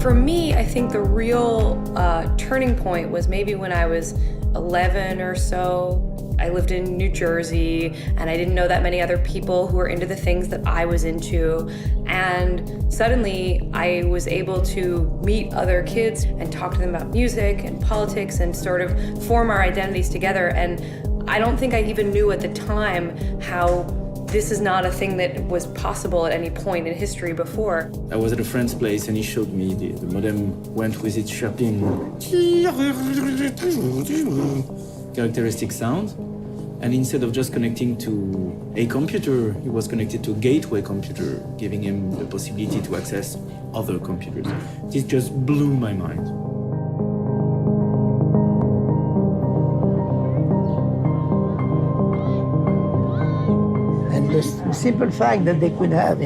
For me, I think the real turning point was maybe when I was 11 or so. I lived in New Jersey, and I didn't know that many other people who were into the things that I was into. And suddenly, I was able to meet other kids and talk to them about music and politics and sort of form our identities together. And I don't think I even knew at the time how this is not a thing that was possible at any point in history before. I was at a friend's place and he showed me the modem went with its chirping characteristic sound. And instead of just connecting to a computer, he was connected to a gateway computer, giving him the possibility to access other computers. This just blew my mind. And the simple fact that they could have,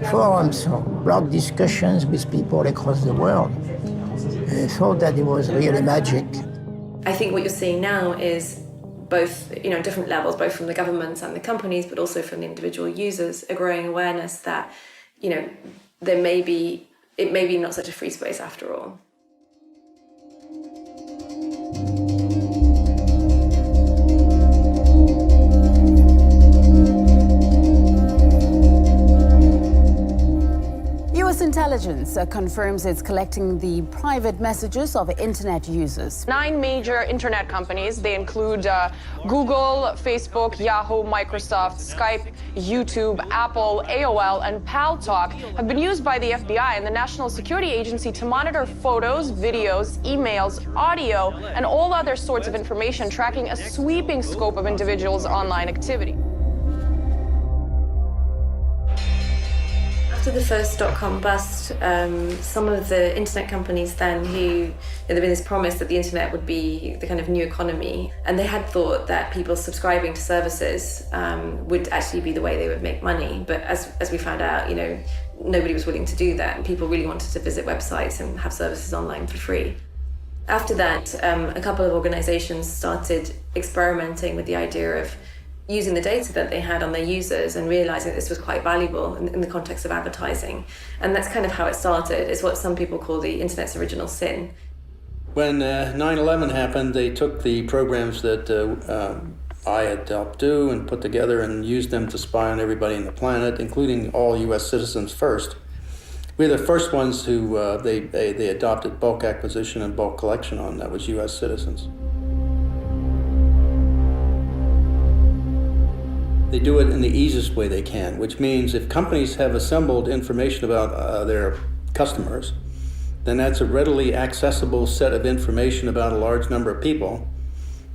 forums or blog discussions with people across the world, I thought that it was really magic. I think what you're seeing now is both, different levels, both from the governments and the companies, but also from the individual users, a growing awareness that, it may be not such a free space after all. US intelligence confirms it's collecting the private messages of internet users. 9 major internet companies, they include Google, Facebook, Yahoo, Microsoft, Skype, YouTube, Apple, AOL, and Paltalk, have been used by the FBI and the National Security Agency to monitor photos, videos, emails, audio, and all other sorts of information, tracking a sweeping scope of individuals' online activity. After the first dot-com bust, some of the internet companies then there'd been this promise that the internet would be the kind of new economy, and they had thought that people subscribing to services would actually be the way they would make money. But as we found out, nobody was willing to do that, and people really wanted to visit websites and have services online for free. After that, a couple of organizations started experimenting with the idea of using the data that they had on their users and realizing that this was quite valuable in the context of advertising. And that's kind of how it started. It's what some people call the internet's original sin. When 9/11 happened, they took the programs that I had helped do and put together and used them to spy on everybody on the planet, including all US citizens first. We were the first ones who they adopted bulk acquisition and bulk collection on. That was US citizens. They do it in the easiest way they can, which means if companies have assembled information about their customers, then that's a readily accessible set of information about a large number of people.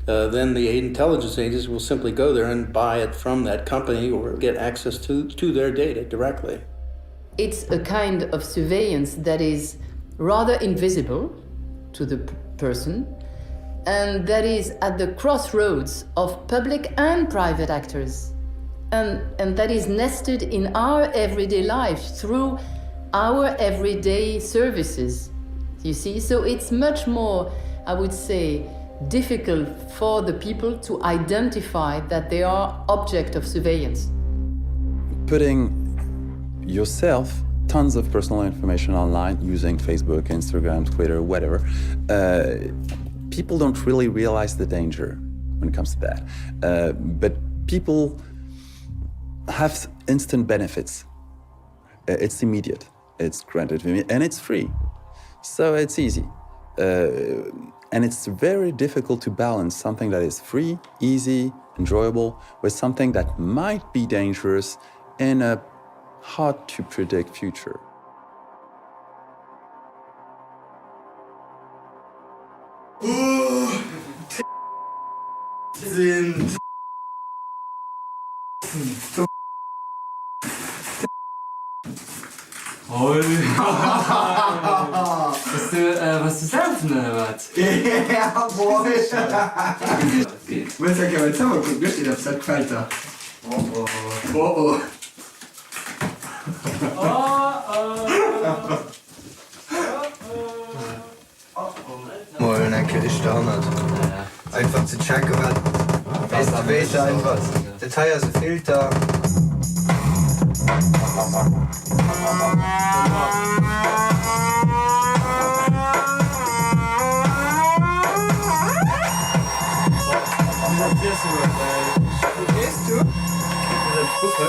Then the intelligence agencies will simply go there and buy it from that company or get access to their data directly. It's a kind of surveillance that is rather invisible to the person, and that is at the crossroads of public and private actors. And that is nested in our everyday life through our everyday services, you see? So it's much more, I would say, difficult for the people to identify that they are object of surveillance. Putting yourself, tons of personal information online using Facebook, Instagram, Twitter, whatever, people don't really realize the danger when it comes to that. But people have instant benefits. It's immediate, it's granted, and it's free. So it's easy. And it's very difficult to balance something that is free, easy, enjoyable, with something that might be dangerous in a hard-to-predict future. Was du saufen oder was? Ja, boah. Willst du ja mal zusammen gucken, nicht? Ich hab's halt gefällt da. Oh. Moin, danke, ich Standard. Einfach zu checken, was weißt du einfach. Detail also Filter. gucken,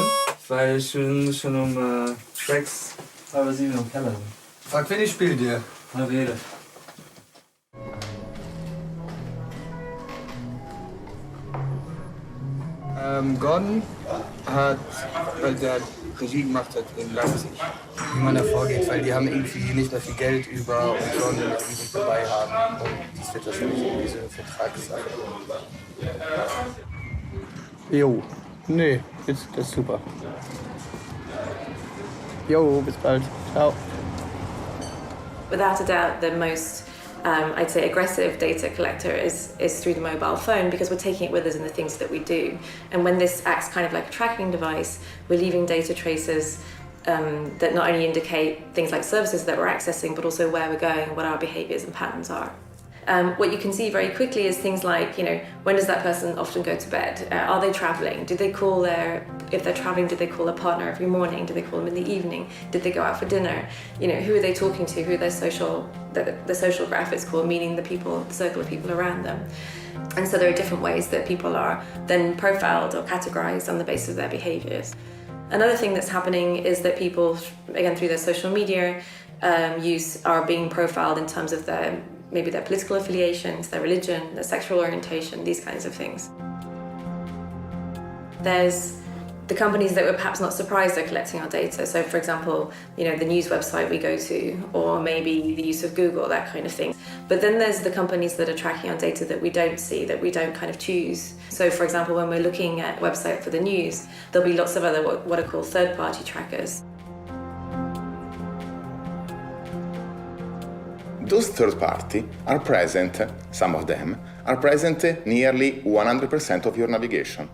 weil ich schon um 6, halb 7 im Keller bin. Frag, wen ich spiel dir. Mal rede. Gordon hat, weil der Regie gemacht hat in Leipzig, wie man da vorgeht, weil die haben irgendwie nicht mehr viel Geld über und sollen damit irgendwie dabei haben. Und das wird wahrscheinlich irgendwie so eine Vertragssache. Jo, nee, das ist super. Jo, bis bald. Ciao. Without a doubt, the most I'd say aggressive data collector is through the mobile phone, because we're taking it with us in the things that we do. And when this acts kind of like a tracking device, we're leaving data traces that not only indicate things like services that we're accessing, but also where we're going and what our behaviors and patterns are. What you can see very quickly is things like, when does that person often go to bed? Are they traveling? Do they call if they're traveling, did they call a partner every morning? Did they call them in the evening? Did they go out for dinner? Who are they talking to? Who are their the social graph is called, meaning the circle of people around them. And so there are different ways that people are then profiled or categorized on the basis of their behaviors. Another thing that's happening is that people, again, through their social media use, are being profiled in terms of maybe their political affiliations, their religion, their sexual orientation, these kinds of things. There's the companies that we're perhaps not surprised are collecting our data. So for example, the news website we go to, or maybe the use of Google, that kind of thing. But then there's the companies that are tracking our data that we don't see, that we don't kind of choose. So for example, when we're looking at a website for the news, there'll be lots of other what are called third-party trackers. Those third party are present, some of them, are present nearly 100% of your navigation.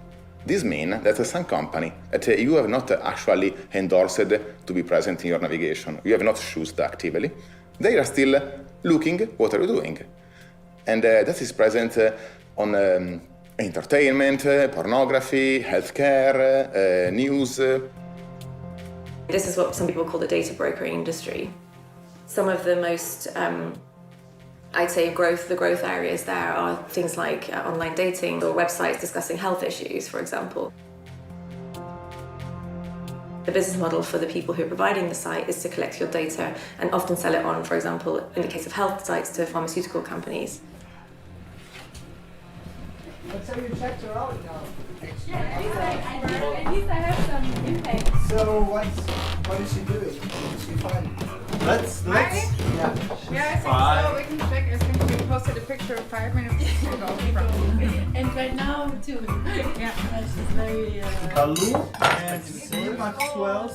This means that some company that you have not actually endorsed to be present in your navigation, you have not chosen actively, they are still looking what are you doing. And that is present on entertainment, pornography, healthcare, news. This is what some people call the data brokering industry. Some of the most, I'd say, the growth areas there are things like online dating or websites discussing health issues, for example. The business model for the people who are providing the site is to collect your data and often sell it on, for example, in the case of health sites, to pharmaceutical companies. So you checked her out now. At least I have some impact. So what is she doing? Is she fine? Let's yeah. Yeah, I think so. We can check. I think we posted a picture 5 minutes ago. And right now too. Yeah, that's just very. Hallo and Maxwell.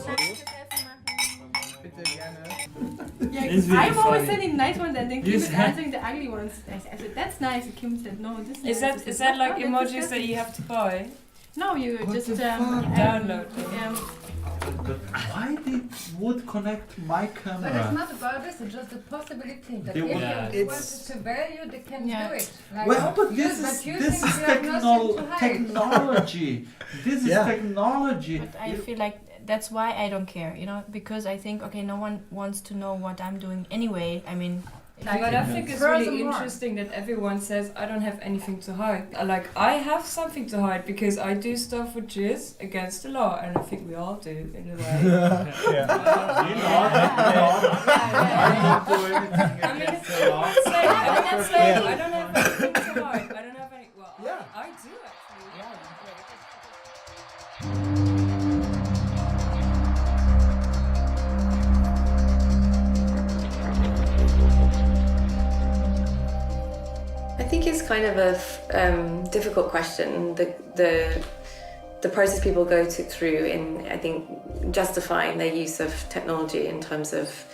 Yeah, I'm always sending nice ones and then Kim is answering the ugly ones. I said, that's nice. And Kim said, no, this is nice. Is that like emojis that you have to buy? No, you just download. But why would connect my camera? But it's not about this, it's just the possibility that if you want it to value, they can do it. Like, well, but this is technology. This is technology. But I feel like that's why I don't care, because I think, okay, no one wants to know what I'm doing anyway. I mean, But I think it's really interesting that everyone says I don't have anything to hide. Like, I have something to hide because I do stuff which is against the law, and I think we all do in a way. I'm not doing anything against the law. I don't have anything to hide. I don't have any. Well, I do actually. I think it's kind of a difficult question. The process people go through in, I think, justifying their use of technology in terms of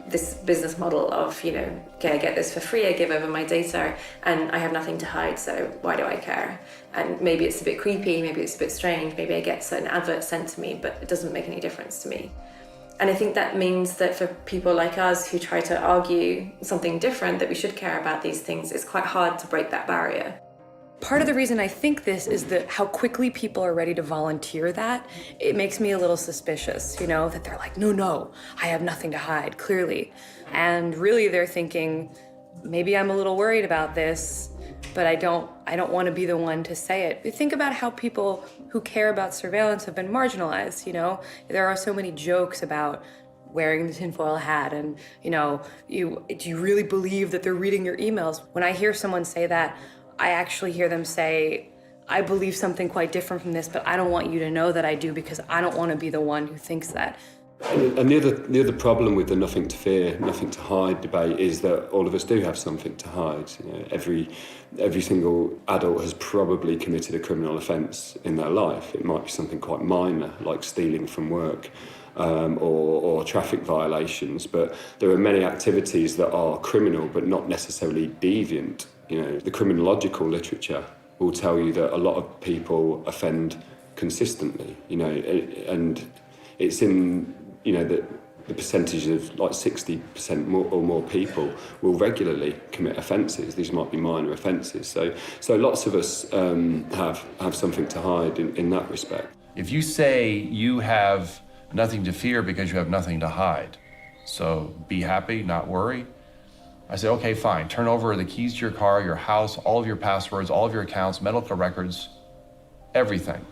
this business model of, okay, I get this for free, I give over my data, and I have nothing to hide, so why do I care? And maybe it's a bit creepy, maybe it's a bit strange, maybe I get certain adverts sent to me, but it doesn't make any difference to me. And I think that means that for people like us who try to argue something different, that we should care about these things, it's quite hard to break that barrier. Part of the reason I think this is that how quickly people are ready to volunteer that, it makes me a little suspicious, that they're like, no, I have nothing to hide, clearly. And really they're thinking, maybe I'm a little worried about this, but I don't want to be the one to say it. But think about how people who care about surveillance have been marginalized, you know? There are so many jokes about wearing the tinfoil hat and, you know, do you really believe that they're reading your emails? When I hear someone say that, I actually hear them say, I believe something quite different from this, but I don't want you to know that I do because I don't want to be the one who thinks that. And the other problem with the nothing to fear, nothing to hide debate is that all of us do have something to hide. You know, every single adult has probably committed a criminal offence in their life. It might be something quite minor, like stealing from work, or traffic violations, but there are many activities that are criminal but not necessarily deviant. You know, the criminological literature will tell you that a lot of people offend consistently, you know, and it's in, you know, the percentage of like 60% or more people will regularly commit offences. These might be minor offences. So lots of us have something to hide in that respect. If you say you have nothing to fear because you have nothing to hide, so be happy, not worry, I say, okay, fine, turn over the keys to your car, your house, all of your passwords, all of your accounts, medical records, everything.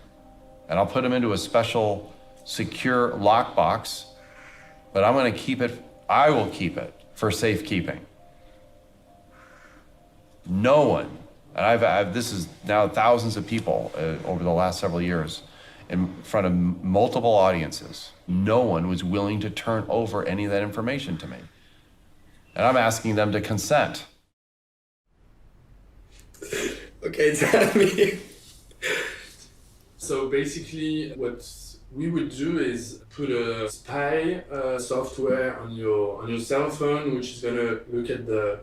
And I'll put them into a special secure lockbox, but I'm gonna keep it, I will keep it for safekeeping. No one, and I've this is now thousands of people over the last several years in front of multiple audiences, no one was willing to turn over any of that information to me. And I'm asking them to consent. Okay, tell me. So basically what we would do is put a spy software on your cell phone, which is gonna look at the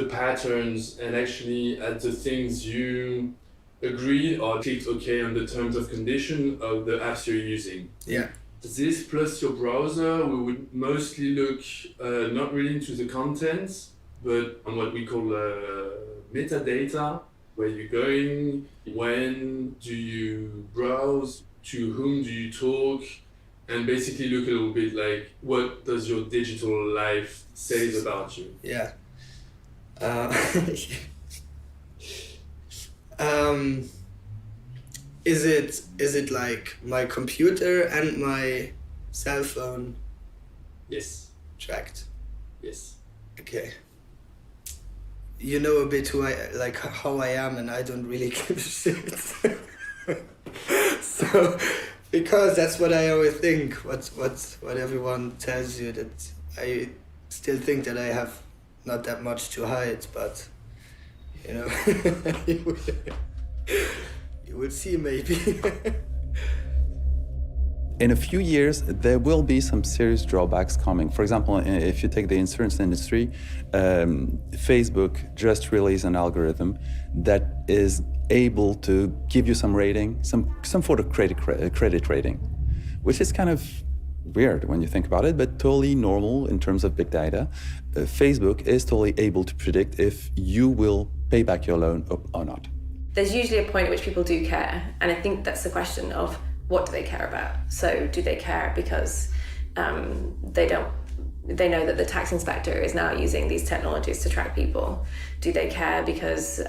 patterns and actually at the things you agreed or clicked OK on the terms of condition of the apps you're using. Yeah. This plus your browser, we would mostly look not really into the contents, but on what we call metadata, where you're going, when do you browse, to whom do you talk, and basically look a little bit like what does your digital life say about you. Yeah. Is it like my computer and my cell phone? Yes. Tracked? Yes. Okay. You know a bit how I am, and I don't really give a shit. So, because that's what I always think, what everyone tells you, that I still think that I have not that much to hide, but you know, you will see maybe. In a few years, there will be some serious drawbacks coming. For example, if you take the insurance industry, Facebook just released an algorithm that is able to give you some rating, some sort of credit rating, which is kind of weird when you think about it, but totally normal in terms of big data. Facebook is totally able to predict if you will pay back your loan or not. There's usually a point at which people do care, and I think that's the question of what do they care about? So do they care because they know that the tax inspector is now using these technologies to track people? Do they care because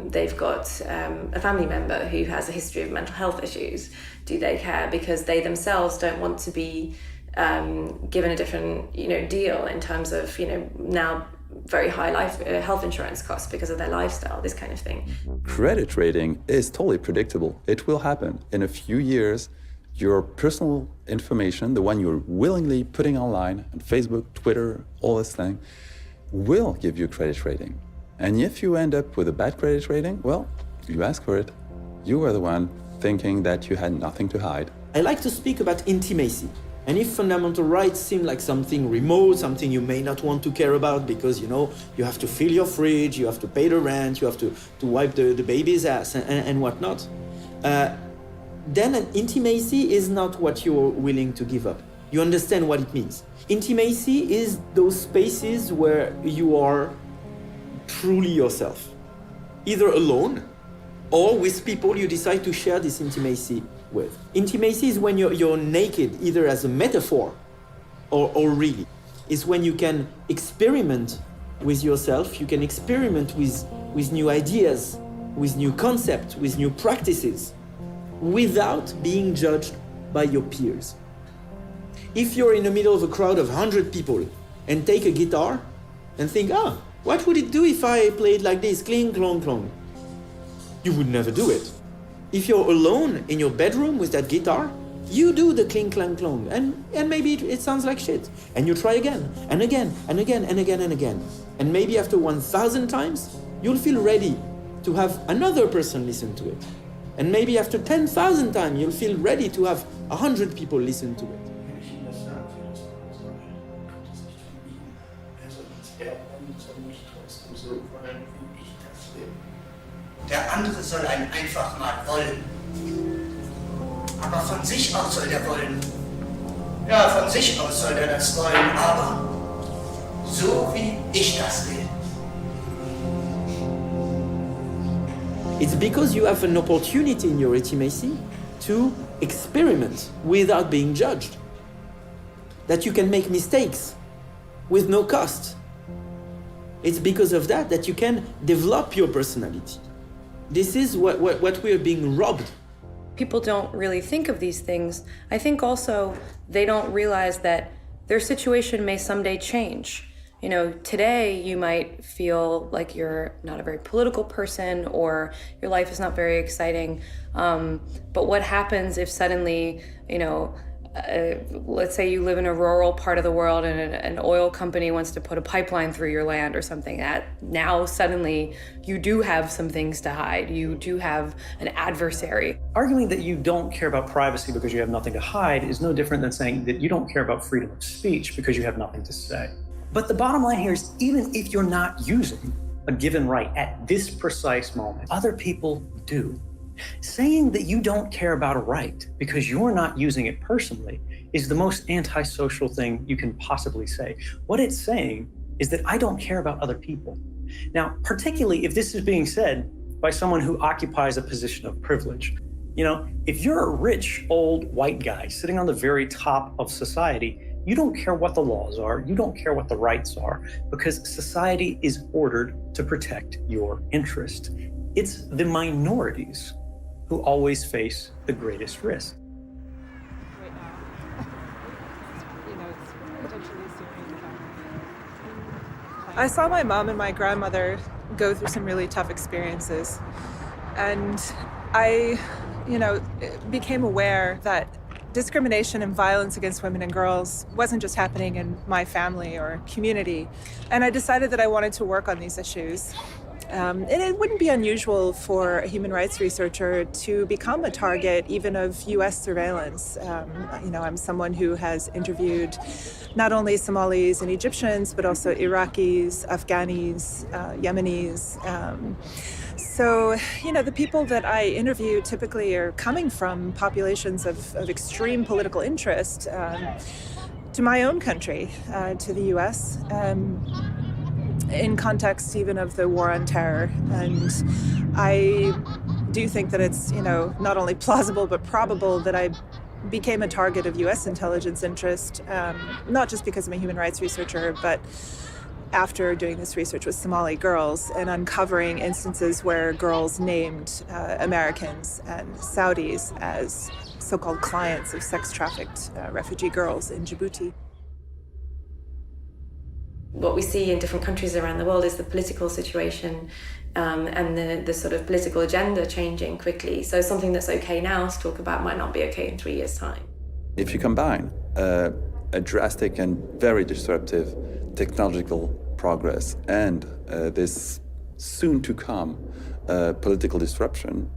they've got a family member who has a history of mental health issues? Do they care because they themselves don't want to be given a different, deal in terms of, now very high health insurance costs because of their lifestyle, this kind of thing? Credit rating is totally predictable. It will happen. In a few years, your personal information, the one you're willingly putting online on Facebook, Twitter, all this thing, will give you credit rating. And if you end up with a bad credit rating, well, you ask for it. You were the one thinking that you had nothing to hide. I like to speak about intimacy. And if fundamental rights seem like something remote, something you may not want to care about because, you have to fill your fridge, you have to pay the rent, you have to wipe the baby's ass and whatnot, then an intimacy is not what you're willing to give up. You understand what it means. Intimacy is those spaces where you are truly yourself, either alone or with people you decide to share this intimacy with. Intimacy is when you're naked, either as a metaphor or really. It's when you can experiment with yourself, you can experiment with with new ideas, with new concepts, with new practices, without being judged by your peers. If you're in the middle of a crowd of 100 people and take a guitar and think, what would it do if I played like this, cling, clong, clong? You would never do it. If you're alone in your bedroom with that guitar, you do the cling, clang, clong, and maybe it sounds like shit. And you try again, and again, and again, and again, and again. And maybe after 1,000 times, you'll feel ready to have another person listen to it. And maybe after 10,000 times, you'll feel ready to have 100 people listen to it. Der andere soll einen einfach mal wollen. Aber von sich aus soll der wollen. Ja, von sich aus soll der das wollen, aber so wie ich das will. It's because you have an opportunity in your intimacy to experiment without being judged. That you can make mistakes with no cost. It's because of that you can develop your personality. This is what we are being robbed. People don't really think of these things. I think also they don't realize that their situation may someday change. You know, today you might feel like you're not a very political person or your life is not very exciting. But what happens if suddenly, let's say you live in a rural part of the world and an oil company wants to put a pipeline through your land or something, that now suddenly you do have some things to hide. You do have an adversary. Arguing that you don't care about privacy because you have nothing to hide is no different than saying that you don't care about freedom of speech because you have nothing to say. But the bottom line here is, even if you're not using a given right at this precise moment, other people do. Saying that you don't care about a right because you're not using it personally is the most antisocial thing you can possibly say. What it's saying is that I don't care about other people. Now, particularly if this is being said by someone who occupies a position of privilege. You know, if you're a rich, old, white guy sitting on the very top of society, you don't care what the laws are, you don't care what the rights are, because society is ordered to protect your interest. It's the minorities who always face the greatest risk. I saw my mom and my grandmother go through some really tough experiences. And I, became aware that discrimination and violence against women and girls wasn't just happening in my family or community. And I decided that I wanted to work on these issues. And it wouldn't be unusual for a human rights researcher to become a target even of US surveillance. I'm someone who has interviewed not only Somalis and Egyptians, but also Iraqis, Afghanis, Yemenis. So, the people that I interview typically are coming from populations of extreme political interest to my own country, to the US. In context even of the war on terror. And I do think that it's, not only plausible but probable that I became a target of US intelligence interest, not just because I'm a human rights researcher, but after doing this research with Somali girls and uncovering instances where girls named Americans and Saudis as so-called clients of sex-trafficked refugee girls in Djibouti. What we see in different countries around the world is the political situation and the sort of political agenda changing quickly. So something that's okay now to talk about might not be okay in 3 years' time. If you combine a drastic and very disruptive technological progress and this soon-to-come political disruption,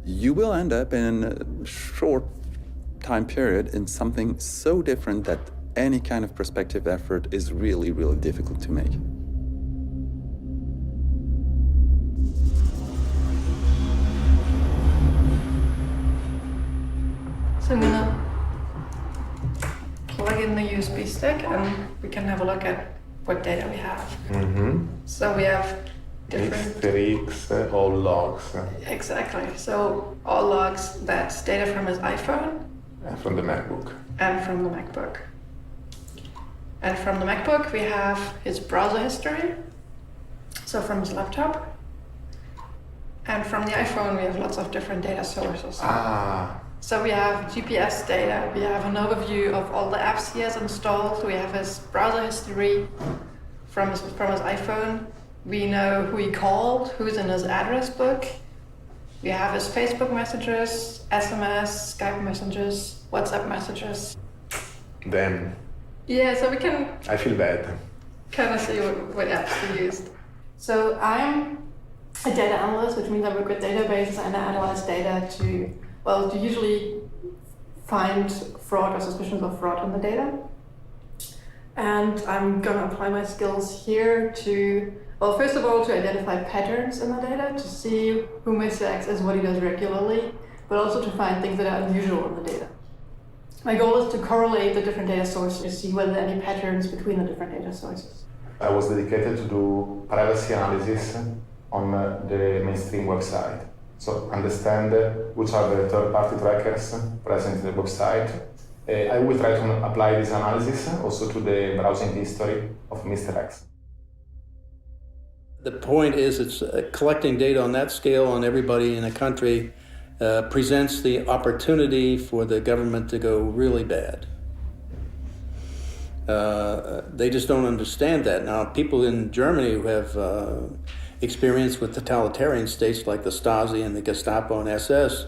you will end up in a short time period in something so different that any kind of prospective effort is really, really difficult to make. So I'm gonna plug in the USB stick and we can have a look at what data we have. So we have different... X, all logs. Exactly. So all logs, that's data from his iPhone. And from the MacBook. And from the MacBook. And from the MacBook, we have his browser history. So from his laptop. And from the iPhone, we have lots of different data sources. Ah. So we have GPS data, we have an overview of all the apps he has installed, we have his browser history from his iPhone. We know who he called, who's in his address book. We have his Facebook messages, SMS, Skype messages, WhatsApp messages. Damn. Yeah, so we can I feel bad. kind of see what apps he used. So I'm a data analyst, which means I work with databases and I analyze data to usually find fraud or suspicions of fraud in the data. And I'm going to apply my skills here to, first of all, to identify patterns in the data, to see who Mr. X is, what he does regularly, but also to find things that are unusual in the data. My goal is to correlate the different data sources to see whether there are any patterns between the different data sources. I was dedicated to do privacy analysis on the mainstream website. So understand which are the third-party trackers present in the website. I will try to apply this analysis also to the browsing history of Mr. X. The point is, it's collecting data on that scale on everybody in a country presents the opportunity for the government to go really bad. They just don't understand that. Now, people in Germany who have experience with totalitarian states like the Stasi and the Gestapo and SS,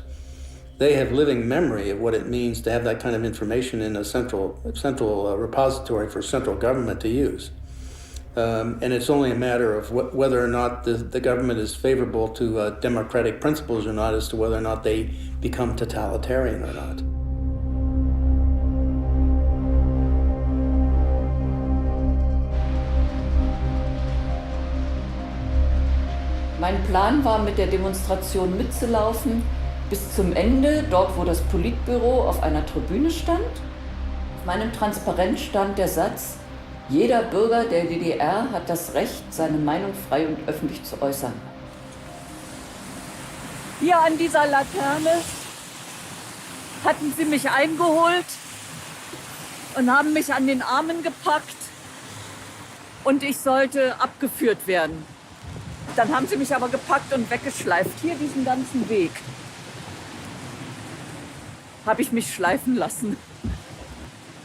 they have living memory of what it means to have that kind of information in a central repository for central government to use. And it's only a matter of whether or not the government is favorable to democratic principles or not, as to whether or not they become totalitarian or not. Mein Plan war, mit der Demonstration mitzulaufen bis zum Ende, dort wo das Politbüro auf einer Tribüne stand. Auf meinem Transparent stand der Satz: Jeder Bürger der DDR hat das Recht, seine Meinung frei und öffentlich zu äußern. Hier an dieser Laterne hatten sie mich eingeholt und haben mich an den Armen gepackt und ich sollte abgeführt werden. Dann haben sie mich aber gepackt und weggeschleift. Hier diesen ganzen Weg habe ich mich schleifen lassen.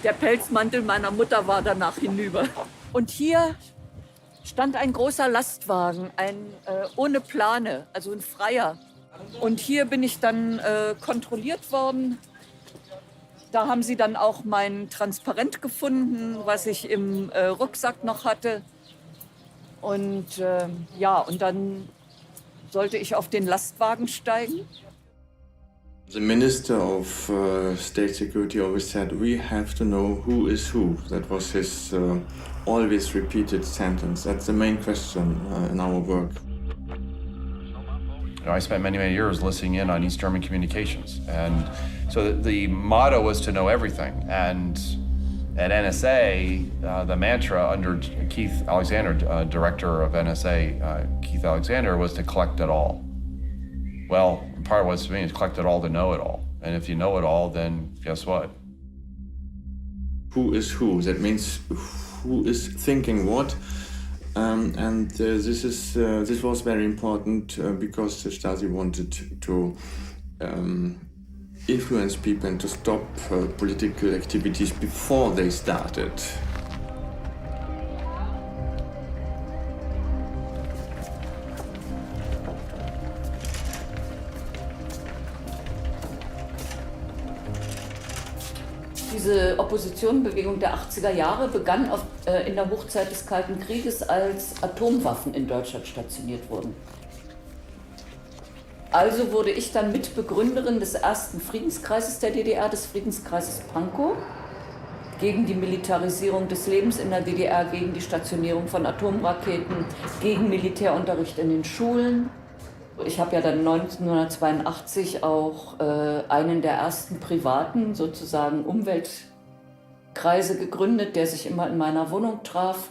Der Pelzmantel meiner Mutter war danach hinüber. Und hier stand ein großer Lastwagen, ohne Plane, also ein Freier. Und hier bin ich dann kontrolliert worden. Da haben sie dann auch mein Transparent gefunden, was ich im Rucksack noch hatte. Und und dann sollte ich auf den Lastwagen steigen. The Minister of State Security always said, we have to know who is who. That was his always repeated sentence. That's the main question in our work. I spent many, many years listening in on East German communications. And so the motto was to know everything. And at NSA, the mantra under Keith Alexander, director of NSA, Keith Alexander, was to collect it all. Well, part of what's mean is collect it all to know it all. And if you know it all, then guess what? Who is who? That means who is thinking what. This was very important because the Stasi wanted to influence people and to stop political activities before they started. Diese Oppositionenbewegung der 80er Jahre begann in der Hochzeit des Kalten Krieges, als Atomwaffen in Deutschland stationiert wurden. Also wurde ich dann Mitbegründerin des ersten Friedenskreises der DDR, des Friedenskreises Pankow, gegen die Militarisierung des Lebens in der DDR, gegen die Stationierung von Atomraketen, gegen Militärunterricht in den Schulen. Ich habe ja dann 1982 auch einen der ersten privaten, sozusagen Umweltkreise gegründet, der sich immer in meiner Wohnung traf.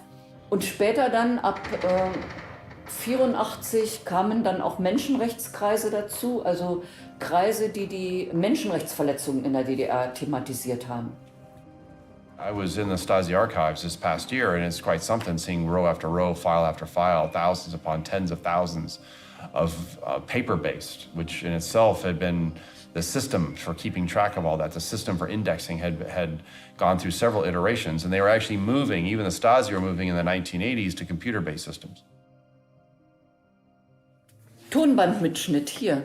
Und später dann ab 1984 kamen dann auch Menschenrechtskreise dazu, also Kreise, die die Menschenrechtsverletzungen in der DDR thematisiert haben. I was in the Stasi archives this past year, and it's quite something seeing row after row, file after file, thousands upon tens of thousands paper-based, which in itself had been the system for keeping track of all that, the system for indexing had gone through several iterations, and they were actually moving, even the Stasi were moving in the 1980s to computer-based systems. Tonbandmitschnitt hier.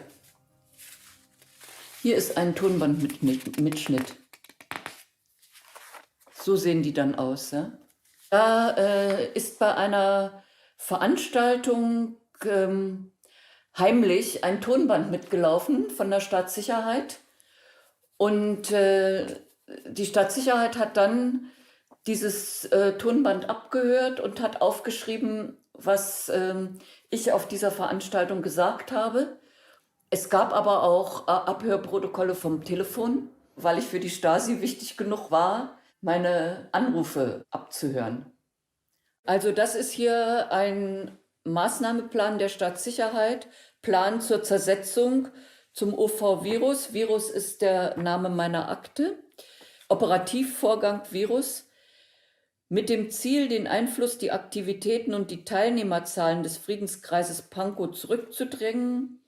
Hier ist ein Tonbandmitschnitt. So sehen die dann aus. Ja? Da ist bei einer Veranstaltung heimlich ein Tonband mitgelaufen von der Staatssicherheit. Und die Staatssicherheit hat dann dieses Tonband abgehört und hat aufgeschrieben, was ich auf dieser Veranstaltung gesagt habe. Es gab aber auch Abhörprotokolle vom Telefon, weil ich für die Stasi wichtig genug war, meine Anrufe abzuhören. Also das ist hier ein Maßnahmeplan der Staatssicherheit, Plan zur Zersetzung zum OV-Virus. Virus ist der Name meiner Akte. Operativvorgang Virus. Mit dem Ziel, den Einfluss, die Aktivitäten und die Teilnehmerzahlen des Friedenskreises Pankow zurückzudrängen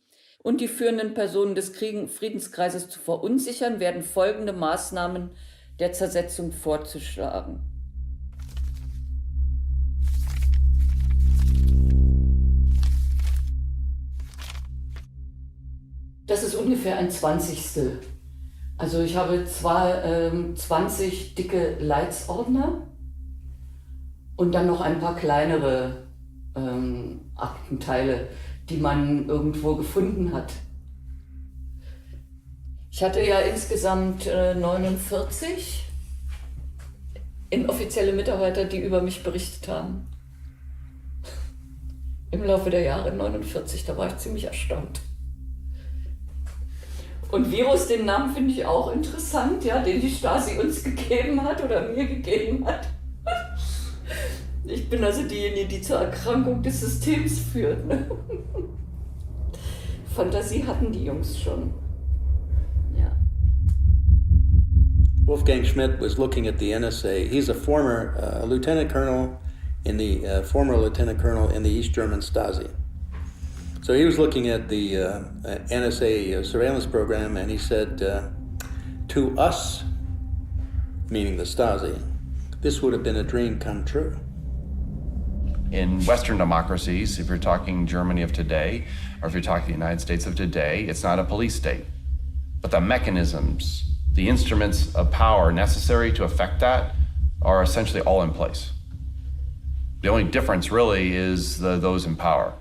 und die führenden Personen des Friedenskreises zu verunsichern, werden folgende Maßnahmen der Zersetzung vorzuschlagen. Das ist ungefähr ein 20. Also ich habe zwar 20 dicke Leitsordner und dann noch ein paar kleinere Aktenteile, die man irgendwo gefunden hat. Ich hatte ja insgesamt 49 inoffizielle Mitarbeiter, die über mich berichtet haben. Im Laufe der Jahre 49, da war ich ziemlich erstaunt. Und Virus, den Namen finde ich auch interessant, ja, den die Stasi uns gegeben hat oder mir gegeben hat. Ich bin also diejenige, die zur Erkrankung des Systems führt. Ne? Fantasie hatten die Jungs schon. Ja. Wolfgang Schmidt was looking at the NSA. He's a former lieutenant colonel in the former lieutenant colonel in the East German Stasi. So he was looking at the NSA surveillance program, and he said, to us, meaning the Stasi, this would have been a dream come true. In Western democracies, if you're talking Germany of today, or if you're talking the United States of today, it's not a police state. But the mechanisms, the instruments of power necessary to affect that are essentially all in place. The only difference really is those in power.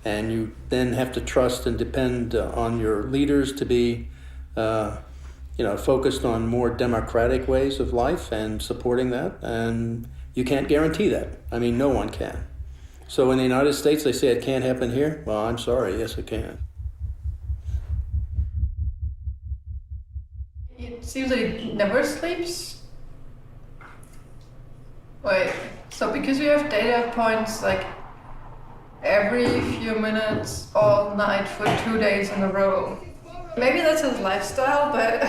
And you then have to trust and depend on your leaders to be, focused on more democratic ways of life and supporting that. And you can't guarantee that. I mean, no one can. So in the United States, they say it can't happen here. Well, I'm sorry. Yes, it can. It seems like it never sleeps. Wait, so because we have data points like every few minutes, all night for 2 days in a row. Maybe that's his lifestyle, but...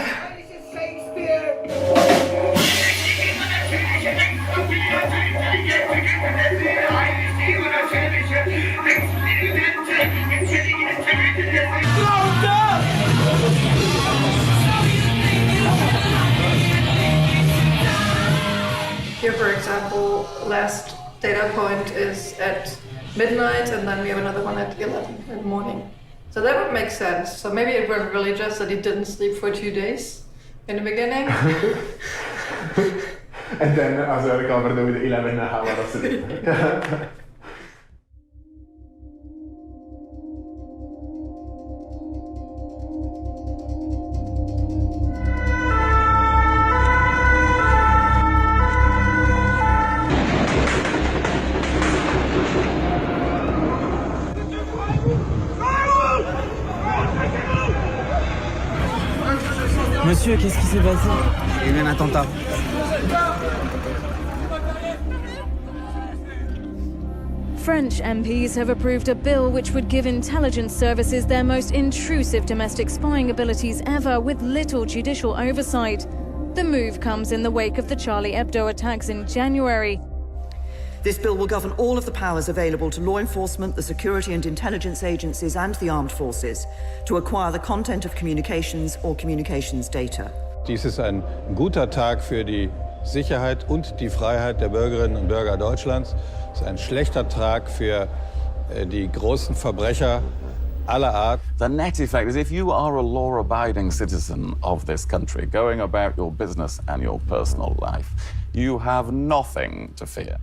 Here, for example, last data point is at midnight, and then we have another one at 11 in the morning. So that would make sense. So maybe it was really just that he didn't sleep for 2 days in the beginning. And then as I recovered with 11 hours of sleep. Monsieur, qu'est-ce qui s'est passé? Il y a eu un attentat. French MPs have approved a bill which would give intelligence services their most intrusive domestic spying abilities ever, with little judicial oversight. The move comes in the wake of the Charlie Hebdo attacks in January. This bill will govern all of the powers available to law enforcement, the security and intelligence agencies and the armed forces to acquire the content of communications or communications data. Dies ist ein guter Tag für die Sicherheit und die Freiheit der Bürgerinnen und Bürger Deutschlands. Es ist ein schlechter Tag für die großen Verbrecher aller Art. The net effect is if you are a law-abiding citizen of this country, going about your business and your personal life, you have nothing to fear.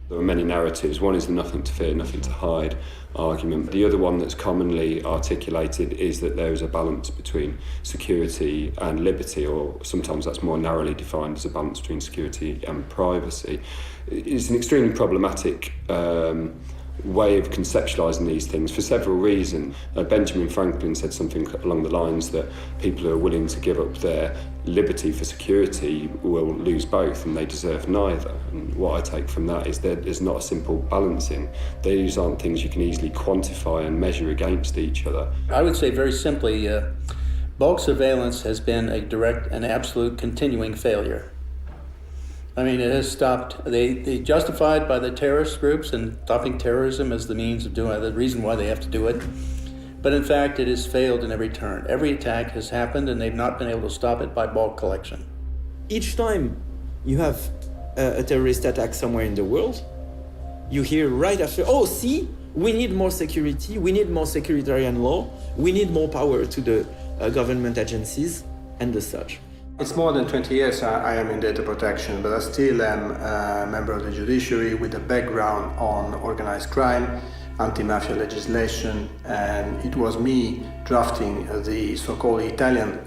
There are many narratives. One is the nothing to fear, nothing to hide argument. The other one that's commonly articulated is that there is a balance between security and liberty, or sometimes that's more narrowly defined as a balance between security and privacy. It's an extremely problematic way of conceptualising these things for several reasons. Benjamin Franklin said something along the lines that people who are willing to give up their liberty for security will lose both, and they deserve neither. And what I take from that is that there's not a simple balancing. These aren't things you can easily quantify and measure against each other. I would say very simply, bulk surveillance has been a direct and absolute continuing failure. I mean, it has stopped. They justified by the terrorist groups and stopping terrorism as the means of doing it, the reason why they have to do it. But in fact, it has failed in every turn. Every attack has happened, and they've not been able to stop it by bulk collection. Each time you have a terrorist attack somewhere in the world, you hear right after, oh, see, we need more security, we need more securitarian law, we need more power to the government agencies and the such. It's more than 20 years I am in data protection, but I still am a member of the judiciary with a background on organized crime, anti-mafia legislation, and it was me drafting the so-called Italian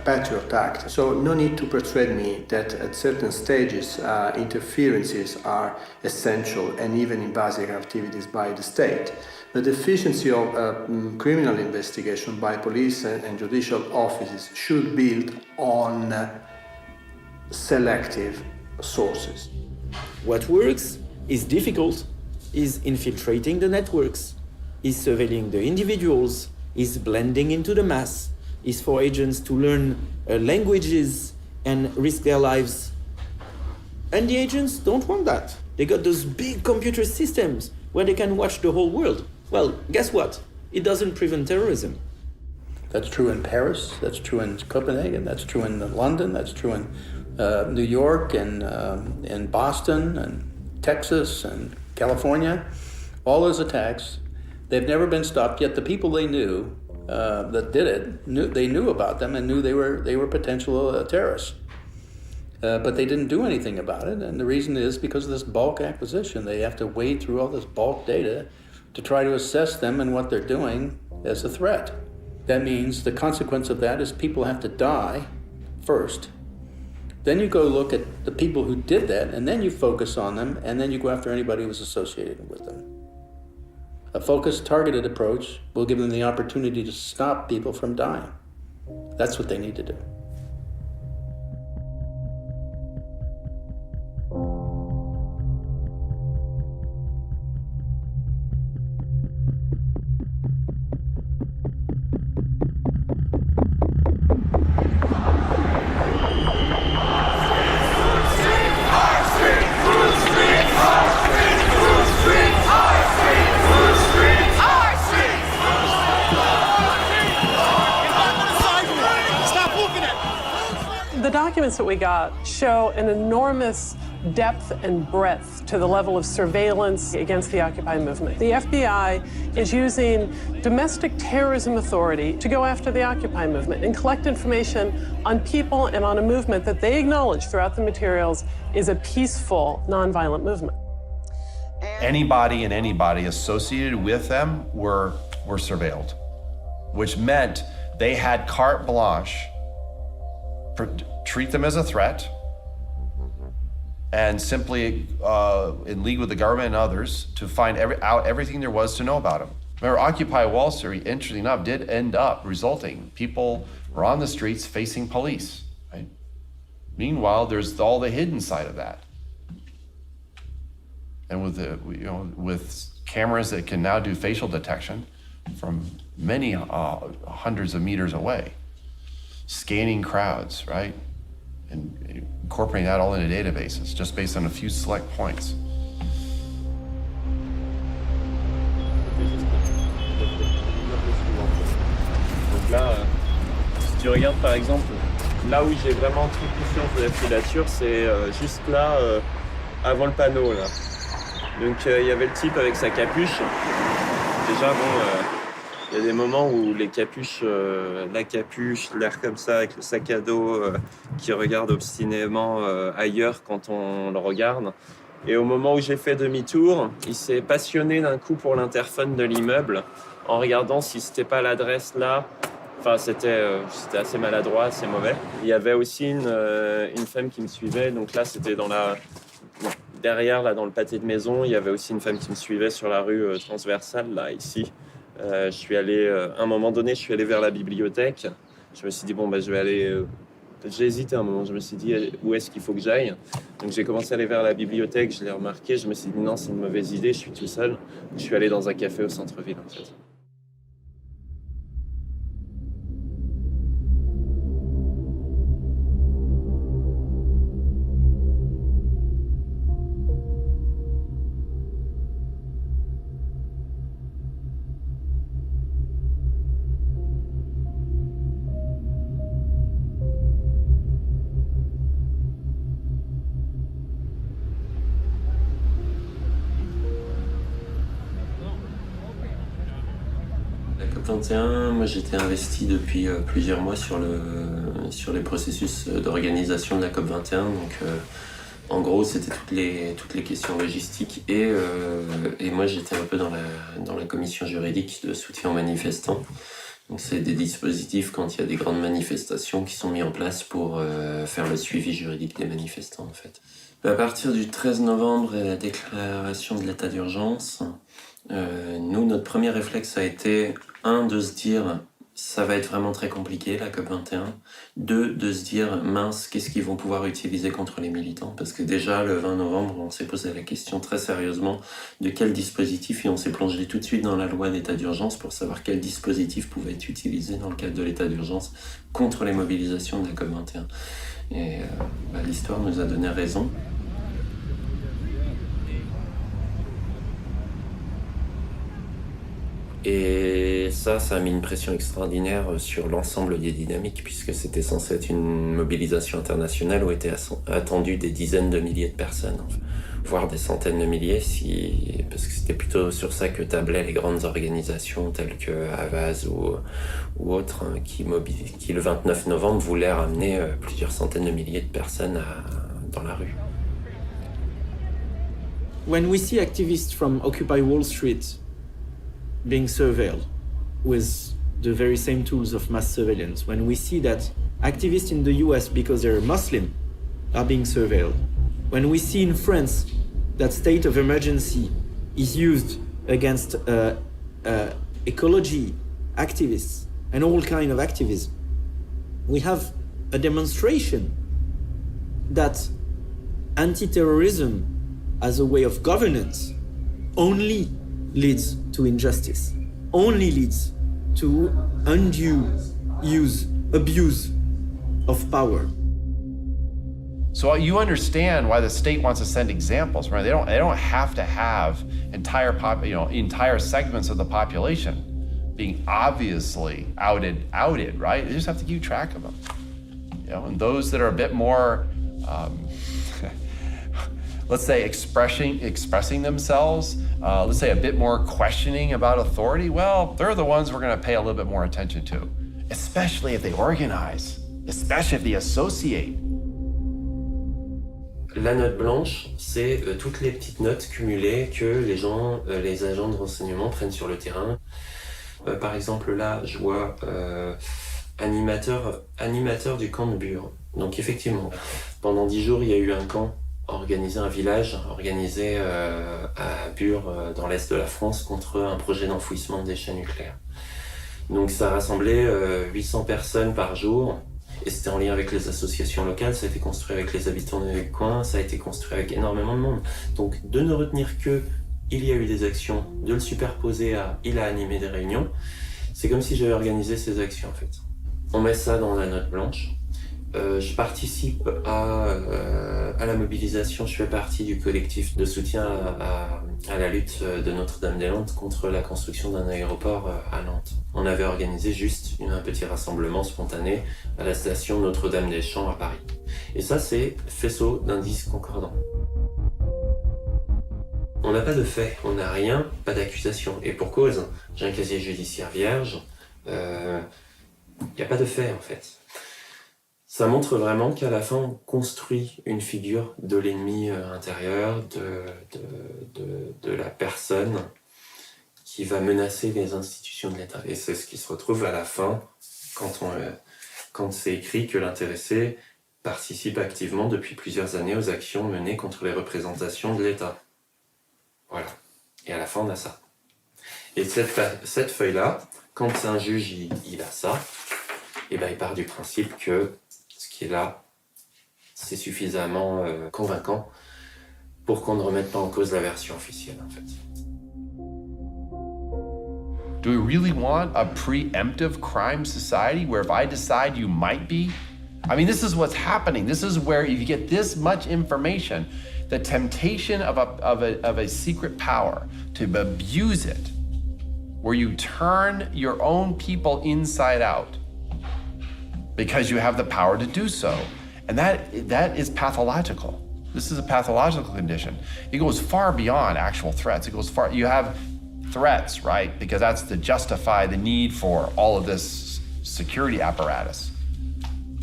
Patriot Act. So no need to persuade me that at certain stages interferences are essential and even invasive activities by the state. The efficiency of criminal investigation by police and judicial offices should build on selective sources. What works is difficult, is infiltrating the networks, is surveilling the individuals, is blending into the mass, is for agents to learn languages and risk their lives. And the agents don't want that. They got those big computer systems where they can watch the whole world. Well, guess what? It doesn't prevent terrorism. That's true in Paris, that's true in Copenhagen, that's true in London, that's true in New York and in Boston and Texas and California. All those attacks, they've never been stopped, yet the people they knew that did it, they knew about them and knew they were potential terrorists. But they didn't do anything about it, and the reason is because of this bulk acquisition. They have to wade through all this bulk data to try to assess them and what they're doing as a threat. That means the consequence of that is people have to die first. Then you go look at the people who did that, and then you focus on them, and then you go after anybody who was associated with them. A focused, targeted approach will give them the opportunity to stop people from dying. That's what they need to do. The documents that we got show an enormous depth and breadth to the level of surveillance against the Occupy movement. The FBI is using domestic terrorism authority to go after the Occupy movement and collect information on people and on a movement that they acknowledge throughout the materials is a peaceful, nonviolent movement. Anybody and anybody associated with them were surveilled, which meant they had carte blanche treat them as a threat and simply in league with the government and others to find out everything there was to know about them. Remember, Occupy Wall Street, interestingly enough, did end up resulting. People were on the streets facing police, right? Meanwhile, there's all the hidden side of that. And with cameras that can now do facial detection from many hundreds of meters away, scanning crowds, right? And incorporating that all into databases just based on a few select points. Donc là, si tu regardes par exemple, là où j'ai vraiment pris conscience de la filature, c'est juste là, avant le panneau là. Donc il y avait le type avec sa capuche. Déjà bon, il y a des moments où les capuches, la capuche, l'air comme ça avec le sac à dos qui regarde obstinément ailleurs quand on le regarde. Et au moment où j'ai fait demi-tour, il s'est passionné d'un coup pour l'interphone de l'immeuble en regardant si c'était pas l'adresse là. Enfin, c'était assez maladroit, assez mauvais. Il y avait aussi une femme qui me suivait. Donc là, c'était derrière, là, dans le pâté de maison, il y avait aussi une femme qui me suivait sur la rue transversale, là, ici. Je suis allé, à un moment donné, je suis allé vers la bibliothèque. Je me suis dit, bon, je vais aller... J'ai hésité un moment, je me suis dit, où est-ce qu'il faut que j'aille? Donc j'ai commencé à aller vers la bibliothèque, je l'ai remarqué, je me suis dit, non, c'est une mauvaise idée, je suis tout seul. Je suis allé dans un café au centre-ville, en fait. Moi j'étais investi depuis plusieurs mois sur les processus d'organisation de la COP21. Donc en gros c'était toutes les questions logistiques et moi j'étais un peu dans la commission juridique de soutien aux manifestants. Donc c'est des dispositifs quand il y a des grandes manifestations qui sont mis en place pour faire le suivi juridique des manifestants en fait. À partir du 13 novembre et la déclaration de l'état d'urgence, nous, notre premier réflexe a été, de se dire, ça va être vraiment très compliqué, la COP21. 2, de se dire, mince, qu'est-ce qu'ils vont pouvoir utiliser contre les militants? Parce que déjà, le 20 novembre, on s'est posé la question très sérieusement de quel dispositif, et on s'est plongé tout de suite dans la loi d'état d'urgence pour savoir quel dispositif pouvait être utilisé dans le cadre de l'état d'urgence contre les mobilisations de la COP21. Et l'histoire nous a donné raison. Et ça a mis une pression extraordinaire sur l'ensemble des dynamiques, puisque c'était censé être une mobilisation internationale où étaient attendues des dizaines de milliers de personnes, voire des centaines de milliers, parce que c'était plutôt sur ça que tablaient les grandes organisations telles que Havas ou autres, qui le 29 novembre voulaient ramener plusieurs centaines de milliers de personnes dans la rue. When we see activists from Occupy Wall Street being surveilled with the very same tools of mass surveillance, when we see that activists in the US, because they're Muslim, are being surveilled, when we see in France that state of emergency is used against ecology activists and all kind of activism, we have a demonstration that anti-terrorism as a way of governance only leads to injustice, only leads to undue abuse of power. So you understand why the state wants to send examples, right? They don't have to have entire segments of the population being obviously outed, right? They just have to keep track of them. And those that are a bit more let's say expressing themselves, let's say a bit more questioning about authority, well, they're the ones we're gonna pay a little bit more attention to, especially if they organize, especially if they associate. La note blanche, c'est toutes les petites notes cumulées que les agents de renseignement prennent sur le terrain. Par exemple, là, je vois animateur du camp de Bure. Donc effectivement, pendant 10 jours, il y a eu un camp un village organisé à Bure, dans l'est de la France, contre un projet d'enfouissement de déchets nucléaires. Donc ça rassemblait 800 personnes par jour, et c'était en lien avec les associations locales, ça a été construit avec les habitants du coin, ça a été construit avec énormément de monde. Donc de ne retenir que il y a eu des actions, de le superposer à il a animé des réunions, c'est comme si j'avais organisé ces actions en fait. On met ça dans la note blanche, Je participe à la mobilisation, je fais partie du collectif de soutien à la lutte de Notre-Dame-des-Landes contre la construction d'un aéroport à Nantes. On avait organisé juste un petit rassemblement spontané à la station Notre-Dame-des-Champs à Paris. Et ça, c'est faisceau d'indices concordants. On n'a pas de fait, on n'a rien, pas d'accusation. Et pour cause, j'ai un casier judiciaire vierge, il n'y a pas de fait en fait. Ça montre vraiment qu'à la fin, on construit une figure de l'ennemi intérieur, de la personne qui va menacer les institutions de l'État. Et c'est ce qui se retrouve à la fin quand c'est écrit que l'intéressé participe activement depuis plusieurs années aux actions menées contre les représentations de l'État. Voilà. Et à la fin, on a ça. Et cette feuille-là, quand un juge il a ça, et ben il part du principe que ce qui est là, c'est suffisamment convaincant pour qu'on ne remette pas en cause la version officielle, en fait. Do we really want a preemptive crime society where if I decide you might be? I mean, this is what's happening. This is where if you get this much information, the temptation of a secret power to abuse it, where you turn your own people inside out because you have the power to do so. And that is pathological. This is a pathological condition. It goes far beyond actual threats. It goes far, you have threats, right? Because that's to justify the need for all of this security apparatus.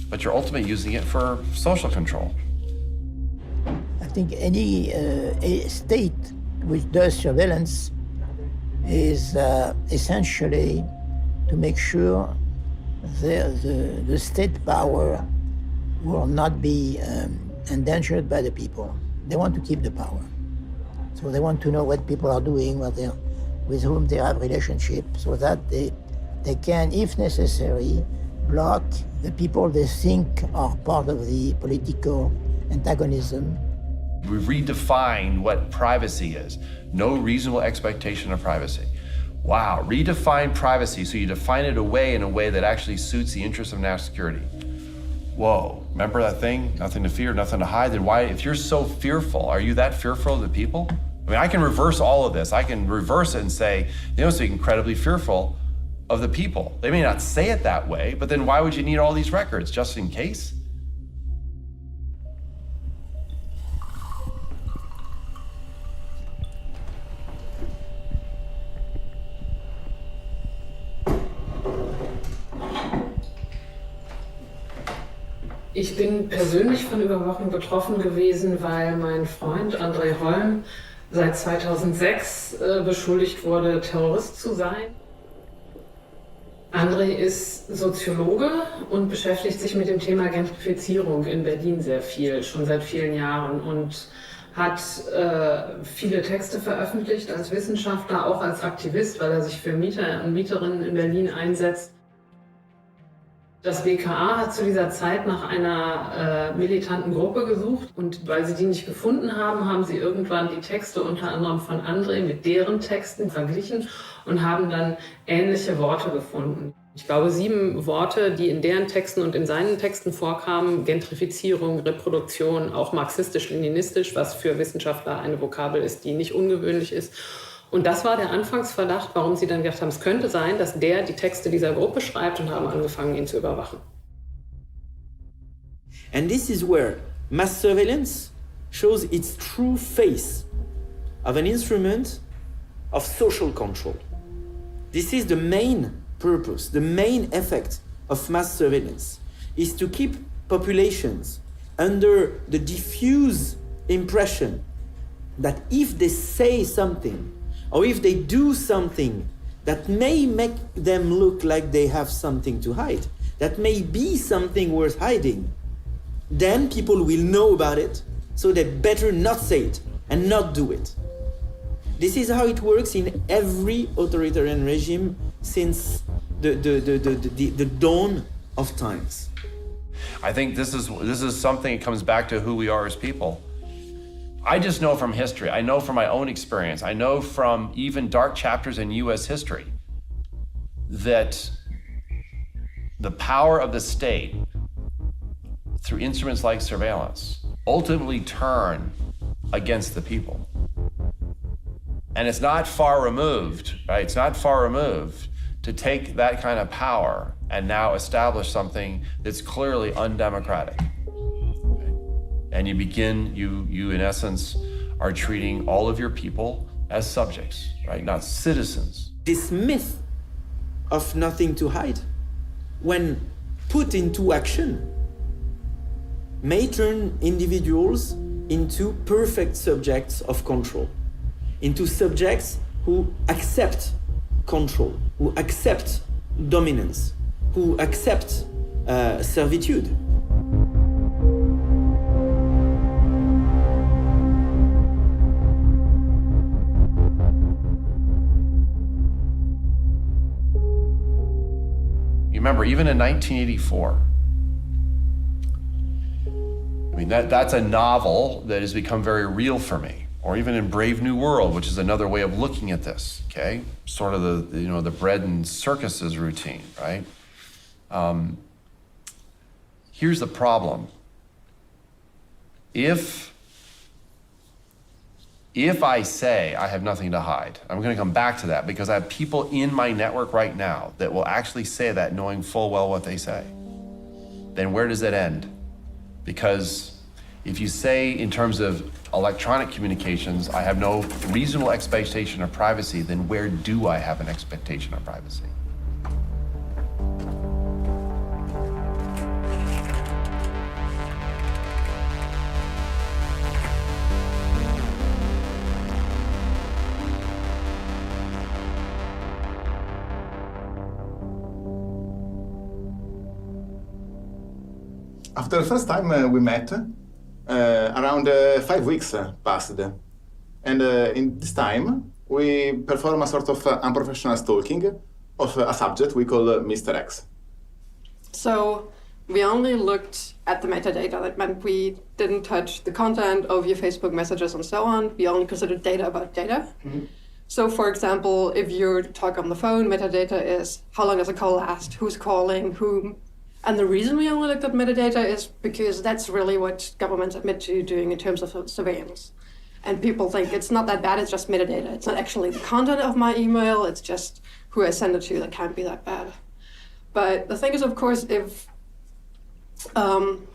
But you're ultimately using it for social control. I think any state which does surveillance is essentially to make sure the state power will not be endangered by the people. They want to keep the power. So they want to know what people are doing, with whom they have relationships, so that they can, if necessary, block the people they think are part of the political antagonism. We've redefined what privacy is. No reasonable expectation of privacy. Wow, redefine privacy, so you define it away in a way that actually suits the interests of national security. Whoa, remember that thing? Nothing to fear, nothing to hide. Then why, if you're so fearful, are you that fearful of the people? I mean, I can reverse all of this. I can reverse it and say, they must be incredibly fearful of the people. They may not say it that way, but then why would you need all these records, just in case? Ich bin persönlich von Überwachung betroffen gewesen, weil mein Freund André Holm seit 2006 beschuldigt wurde, Terrorist zu sein. André ist Soziologe und beschäftigt sich mit dem Thema Gentrifizierung in Berlin sehr viel, schon seit vielen Jahren, und hat viele Texte veröffentlicht als Wissenschaftler, auch als Aktivist, weil er sich für Mieter und Mieterinnen in Berlin einsetzt. Das BKA hat zu dieser Zeit nach einer militanten Gruppe gesucht, und weil sie die nicht gefunden haben, haben sie irgendwann die Texte unter anderem von André mit deren Texten verglichen und haben dann ähnliche Worte gefunden. Ich glaube 7 Worte, die in deren Texten und in seinen Texten vorkamen: Gentrifizierung, Reproduktion, auch marxistisch-leninistisch, was für Wissenschaftler eine Vokabel ist, die nicht ungewöhnlich ist. Und das war der Anfangsverdacht, warum sie dann gedacht haben, es könnte sein, dass der die Texte dieser Gruppe schreibt, und haben angefangen, ihn zu überwachen. And this is where mass surveillance shows its true face of an instrument of social control. This is the main purpose, the main effect of mass surveillance, is to keep populations under the diffuse impression that if they say something, or if they do something that may make them look like they have something to hide, that may be something worth hiding, then people will know about it, so they better not say it and not do it. This is how it works in every authoritarian regime since the dawn of times. I think this is something that comes back to who we are as people. I just know from history, I know from my own experience, I know from even dark chapters in US history, that the power of the state through instruments like surveillance, ultimately turn against the people. And it's not far removed, right? It's not far removed to take that kind of power and now establish something that's clearly undemocratic. And you in essence are treating all of your people as subjects, right? Not citizens. This myth of nothing to hide, when put into action, may turn individuals into perfect subjects of control, into subjects who accept control, who accept dominance, who accept servitude. You remember, even in 1984, I mean, that's a novel that has become very real for me. Or even in Brave New World, which is another way of looking at this, okay? Sort of the bread and circuses routine, right? Here's the problem. If I say I have nothing to hide, I'm gonna come back to that because I have people in my network right now that will actually say that knowing full well what they say. Then where does it end? Because if you say in terms of electronic communications, I have no reasonable expectation of privacy, then where do I have an expectation of privacy? After the first time we met, around 5 weeks passed. And in this time, we perform a sort of unprofessional stalking of a subject we call Mr. X. So we only looked at the metadata. That meant we didn't touch the content of your Facebook messages and so on. We only considered data about data. Mm-hmm. So for example, if you talk on the phone, metadata is how long does a call last, who's calling, whom. And the reason we only looked at metadata is because that's really what governments admit to doing in terms of surveillance. And people think it's not that bad, it's just metadata. It's not actually the content of my email, it's just who I send it to that can't be that bad. But the thing is, of course, if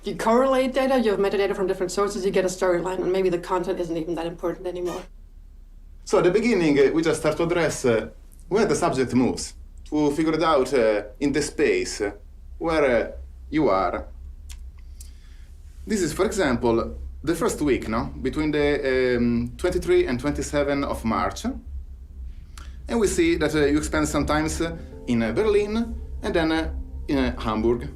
you correlate data, you have metadata from different sources, you get a storyline, and maybe the content isn't even that important anymore. So at the beginning, we just start to address where the subject moves, to figure it out in the space where you are. This is, for example, the first week, no? Between the 23 and 27 of March. And we see that you spend some time in Berlin and then in Hamburg.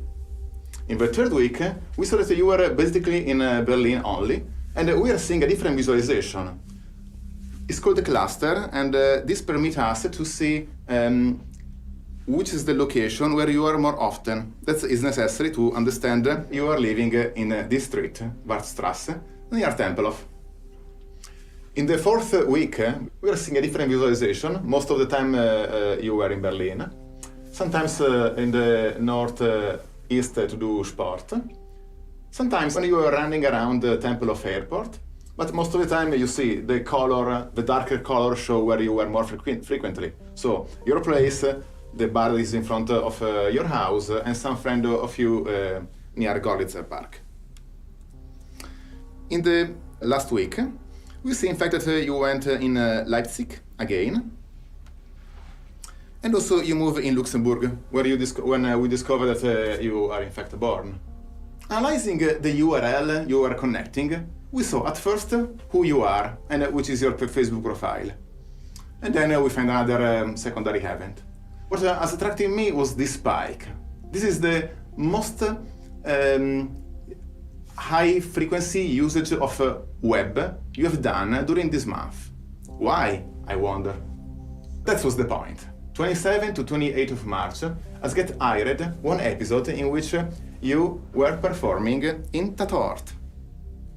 In the third week, we saw that you were basically in Berlin only, and we are seeing a different visualization. It's called the cluster, and this permits us to see which is the location where you are more often. That is necessary to understand you are living in this street, Wartstrasse, near Tempelhof. In the fourth week, we are seeing a different visualization. Most of the time you were in Berlin. Sometimes in the northeast to do sport. Sometimes when you are running around the Tempelhof airport. But most of the time you see the color, the darker color show where you were more frequently. So your place, the bar is in front of your house, and some friend of you near Gorlitzer Park. In the last week, we see in fact that you went in Leipzig again, and also you move in Luxembourg, where when we discovered that you are in fact born. Analyzing the URL you are connecting, we saw at first who you are and which is your Facebook profile. And then we find another secondary event. What has attracted me was this spike. This is the most high frequency usage of web you have done during this month. Why, I wonder? That was the point. 27 to 28 of March, has get hired one episode in which you were performing in Tatort.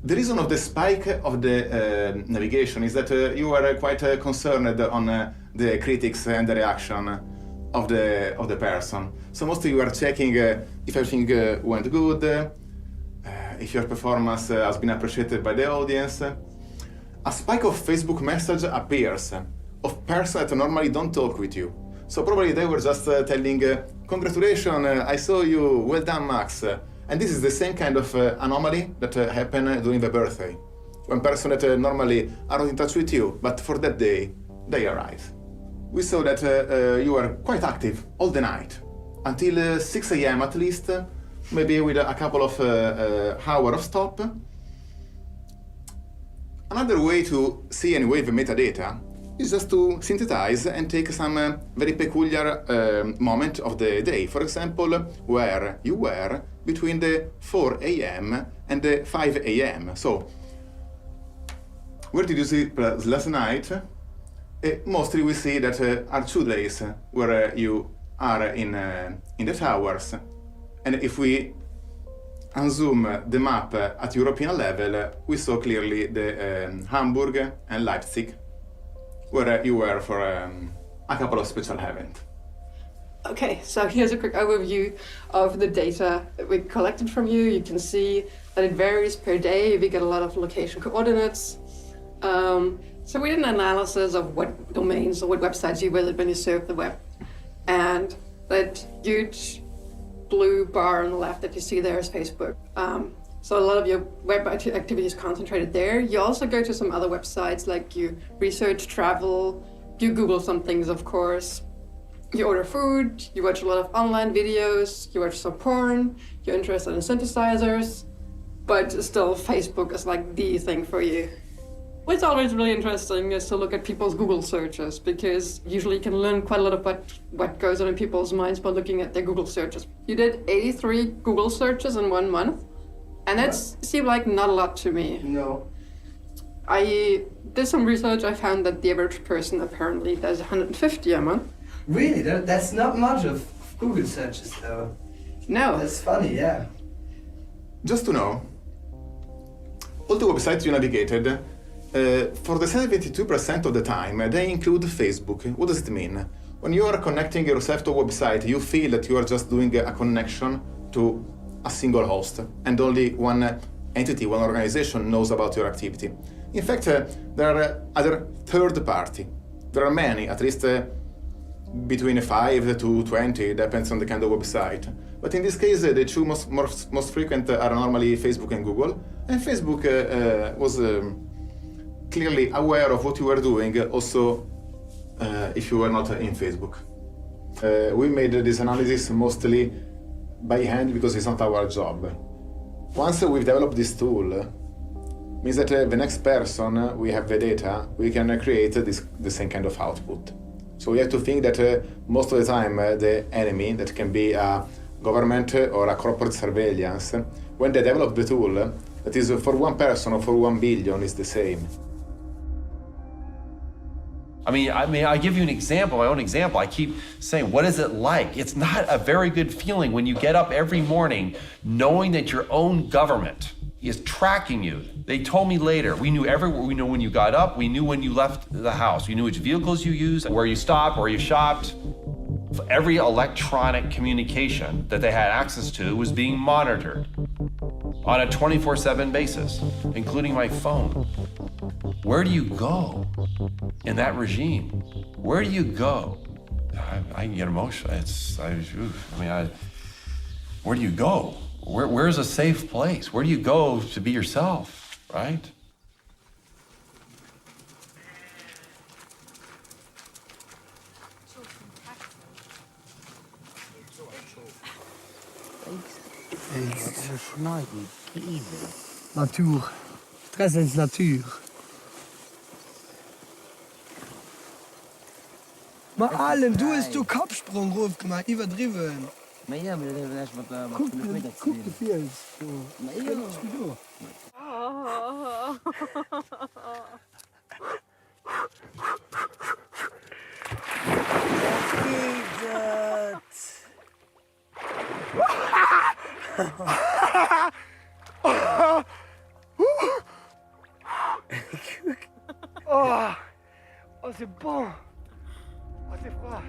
The reason of the spike of the navigation is that you were quite concerned on the critics and the reaction of the person. So mostly you were checking if everything went good, if your performance has been appreciated by the audience, a spike of Facebook message appears of persons that normally don't talk with you. So probably they were just telling, congratulations, I saw you, well done, Max. And this is the same kind of anomaly that happened during the birthday, when persons that normally are not in touch with you, but for that day, they arrive. We saw that you were quite active all the night, until 6 a.m. at least, maybe with a couple of hours of stop. Another way to see anyway the metadata is just to synthesize and take some very peculiar moment of the day. For example, where you were between the 4 a.m. and the 5 a.m. So, where did you sleep last night? Mostly we see that are 2 days where you are in the towers. And if we unzoom the map at European level, we saw clearly the Hamburg and Leipzig, where you were for a couple of special events. Okay, so here's a quick overview of the data that we collected from you. You can see that it varies per day. We get a lot of location coordinates. So we did an analysis of what domains or what websites you visit when you surf the web. And that huge blue bar on the left that you see there is Facebook. So a lot of your web activity is concentrated there. You also go to some other websites, like you research travel, you Google some things, of course. You order food, you watch a lot of online videos, you watch some porn, you're interested in synthesizers, but still Facebook is like the thing for you. What's always really interesting is to look at people's Google searches, because usually you can learn quite a lot of what goes on in people's minds by looking at their Google searches. You did 83 Google searches in 1 month, and that seemed like not a lot to me. No. I did some research. I found that the average person apparently does 150 a month. Really? That's not much of Google searches, though. No. That's funny, yeah. Just to know, all the websites you navigated, for the 72% of the time, they include Facebook. What does it mean? When you are connecting yourself to a website, you feel that you are just doing a connection to a single host, and only one entity, one organization knows about your activity. In fact, there are other third party. There are many, at least between 5 to 20, depends on the kind of website. But in this case, the two most frequent are normally Facebook and Google. And Facebook was clearly aware of what you were doing, also if you were not in Facebook. We made this analysis mostly by hand because it's not our job. Once we've developed this tool, means that the next person we have the data, we can create the same kind of output. So we have to think that most of the time the enemy, that can be a government or a corporate surveillance, when they develop the tool, that is for one person or for 1 billion is the same. I mean, I give you an example, my own example. I keep saying, what is it like? It's not a very good feeling when you get up every morning knowing that your own government is tracking you. They told me later, we knew when you got up, we knew when you left the house, we knew which vehicles you used, where you stopped, where you shopped. Every electronic communication that they had access to was being monitored on a 24/7 basis, including my phone. Where do you go in that regime? Where do you go? I can get emotional. Where do you go? Where's a safe place? Where do you go to be yourself, right? Natuur. Stress is natuur. Maar Alem, du hast du Kopfsprung ruf gemacht, übertrieben. Maar ja, maar dat hebben we net wat Guck de Fiels. Maar ja, Oh, c'est bon. Oh, c'est froid.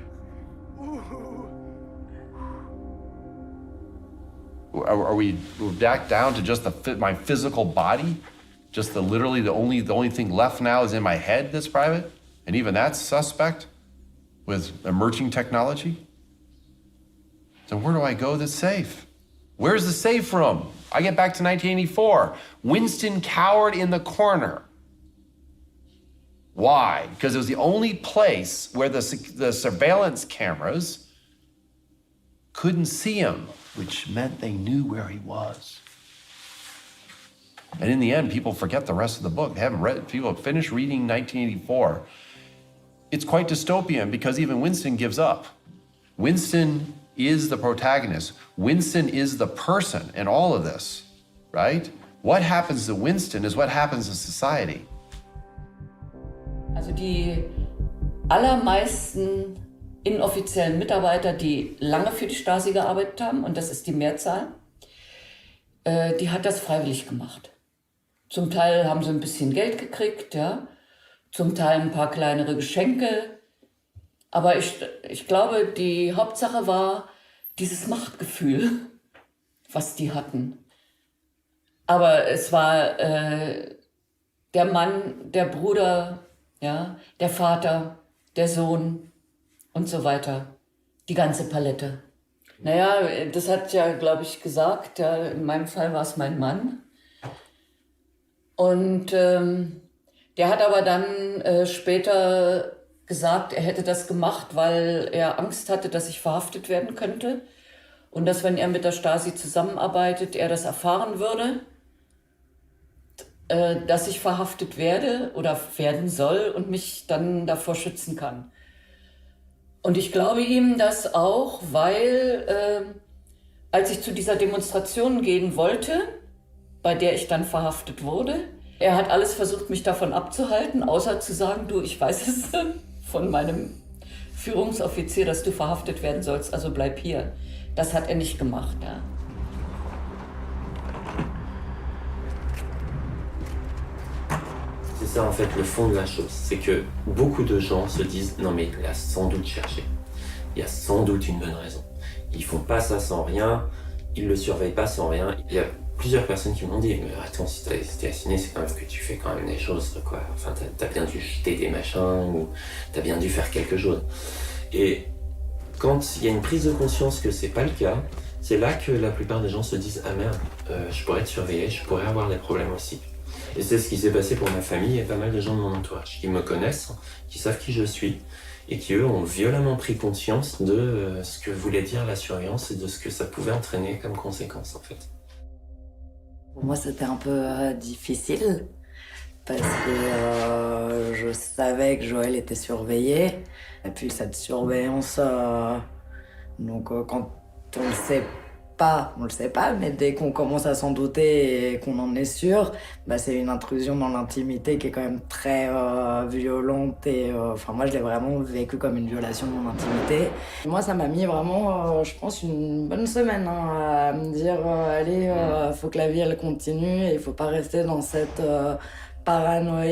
Are we back down to just my physical body? Just literally the only thing left now is in my head that's private? And even that's suspect with emerging technology? Then where do I go that's safe? Where's the safe from? I get back to 1984. Winston cowered in the corner. Why? Because it was the only place where the surveillance cameras couldn't see him, which meant they knew where he was. And in the end, people forget the rest of the book. They haven't read it. People have finished reading 1984. It's quite dystopian because even Winston gives up. Winston is the protagonist. Winston is the person in all of this, right? What happens to Winston is what happens to society. Also die allermeisten inoffiziellen Mitarbeiter, die lange für die Stasi gearbeitet haben, und das ist die Mehrzahl, die hat das freiwillig gemacht. Zum Teil haben sie ein bisschen Geld gekriegt, ja, zum Teil ein paar kleinere Geschenke. Aber ich glaube, die Hauptsache war dieses Machtgefühl, was die hatten. Aber es war der Mann, der Bruder, ja, der Vater, der Sohn und so weiter. Die ganze Palette. Naja, das hat ja, glaube ich, gesagt, ja, in meinem Fall war es mein Mann. Und der hat aber dann später gesagt, er hätte das gemacht, weil er Angst hatte, dass ich verhaftet werden könnte. Und dass, wenn er mit der Stasi zusammenarbeitet, er das erfahren würde, dass ich verhaftet werde oder werden soll und mich dann davor schützen kann. Und ich glaube ihm das auch, weil als ich zu dieser Demonstration gehen wollte, bei der ich dann verhaftet wurde, er hat alles versucht, mich davon abzuhalten, außer zu sagen, du, ich weiß es von meinem Führungsoffizier, dass du verhaftet werden sollst, also bleib hier. Das hat er nicht gemacht, ja. C'est ça en fait le fond de la chose, c'est que beaucoup de gens se disent non mais il a sans doute cherché, il y a sans doute une bonne raison. Ils font pas ça sans rien, ils le surveillent pas sans rien. Il y a plusieurs personnes qui m'ont dit mais attends, si t'es assigné, c'est quand même que tu fais quand même des choses quoi. Enfin t'as bien dû jeter des machins ou t'as bien dû faire quelque chose. Et quand il y a une prise de conscience que c'est pas le cas, c'est là que la plupart des gens se disent ah merde, je pourrais être surveillé, je pourrais avoir des problèmes aussi. Et c'est ce qui s'est passé pour ma famille et pas mal de gens de mon entourage qui me connaissent, qui savent qui je suis et qui eux ont violemment pris conscience de ce que voulait dire la surveillance et de ce que ça pouvait entraîner comme conséquence en fait. Pour moi c'était un peu difficile parce que je savais que Joël était surveillé et puis cette surveillance, donc quand on le sait pas, on le sait pas, mais dès qu'on commence à s'en douter et qu'on en est sûr, bah c'est une intrusion dans l'intimité qui est quand même très violente et enfin moi je l'ai vraiment vécu comme une violation de mon intimité. Moi ça m'a mis vraiment, je pense, une bonne semaine à me dire allez, faut que la vie elle continue et il faut pas rester dans cette paranoïa.